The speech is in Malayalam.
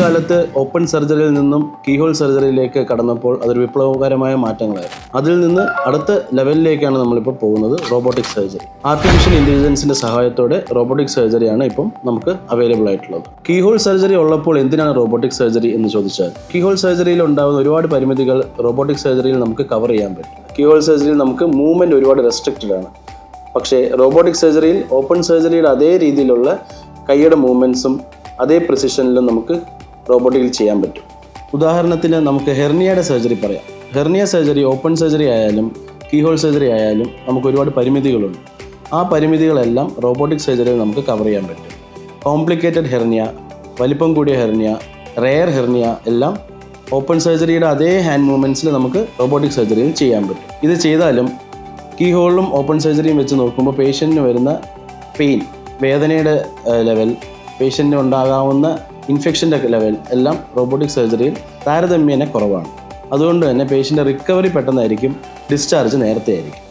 കാലത്ത് ഓപ്പൺ സർജറിയിൽ നിന്നും കീഹോൾ സർജറിയിലേക്ക് കടന്നപ്പോൾ അതൊരു വിപ്ലവകരമായ മാറ്റങ്ങളായിരുന്നു. അതിൽ നിന്ന് അടുത്ത ലെവലിലേക്കാണ് നമ്മളിപ്പോൾ പോകുന്നത്, റോബോട്ടിക് സർജറി. ആർട്ടിഫിഷ്യൽ ഇൻ്റലിജൻസിൻ്റെ സഹായത്തോടെ റോബോട്ടിക് സർജറിയാണ് ഇപ്പം നമുക്ക് അവൈലബിൾ ആയിട്ടുള്ളത്. കീഹോൾ സർജറി ഉള്ളപ്പോൾ എന്തിനാണ് റോബോട്ടിക് സർജറി എന്ന് ചോദിച്ചാൽ, കീഹോൾ സർജറിയിൽ ഉണ്ടാകുന്ന ഒരുപാട് പരിമിതികൾ റോബോട്ടിക് സർജറിയിൽ നമുക്ക് കവർ ചെയ്യാൻ പറ്റും. കീഹോൾ സർജറിയിൽ നമുക്ക് മൂവ്മെൻറ്റ് ഒരുപാട് റെസ്ട്രിക്റ്റഡ് ആണ്. പക്ഷേ റോബോട്ടിക് സർജറിയിൽ ഓപ്പൺ സർജറിയുടെ അതേ രീതിയിലുള്ള കൈയുടെ മൂവ്മെൻറ്റ്സും അതേ പ്രിസിഷനിലും നമുക്ക് റോബോട്ടിക്കിൽ ചെയ്യാൻ പറ്റും. ഉദാഹരണത്തിന് നമുക്ക് ഹെർണിയയുടെ സർജറി പറയാം. ഹെർണിയ സർജറി ഓപ്പൺ സർജറി ആയാലും കീഹോൾ സർജറി ആയാലും നമുക്ക് ഒരുപാട് പരിമിതികളുണ്ട്. ആ പരിമിതികളെല്ലാം റോബോട്ടിക് സർജറിയിൽ നമുക്ക് കവർ ചെയ്യാൻ പറ്റും. കോംപ്ലിക്കേറ്റഡ് ഹെർണിയ, വലിപ്പം കൂടിയ ഹെർണിയ, റെയർ ഹെർണിയ എല്ലാം ഓപ്പൺ സർജറിയുടെ അതേ ഹാൻഡ് മൂവ്മെൻറ്റ്സിൽ നമുക്ക് റോബോട്ടിക് സർജറിയിൽ ചെയ്യാൻ പറ്റും. ഇത് ചെയ്താലും കീഹോളിലും ഓപ്പൺ സർജറിയും വെച്ച് നോക്കുമ്പോൾ പേഷ്യൻറ്റിന് വരുന്ന പെയിൻ, വേദനയുടെ ലെവൽ, പേഷ്യൻറ്റിന് ഉണ്ടാകാവുന്ന ഇൻഫെക്ഷൻ്റെ ലെവൽ എല്ലാം റോബോട്ടിക് സർജറിയിൽ താരതമ്യേന കുറവാണ്. അതുകൊണ്ട് തന്നെ പേഷ്യൻ്റെ റിക്കവറി പെട്ടെന്നായിരിക്കും, ഡിസ്ചാർജ് നേരത്തെ ആയിരിക്കും.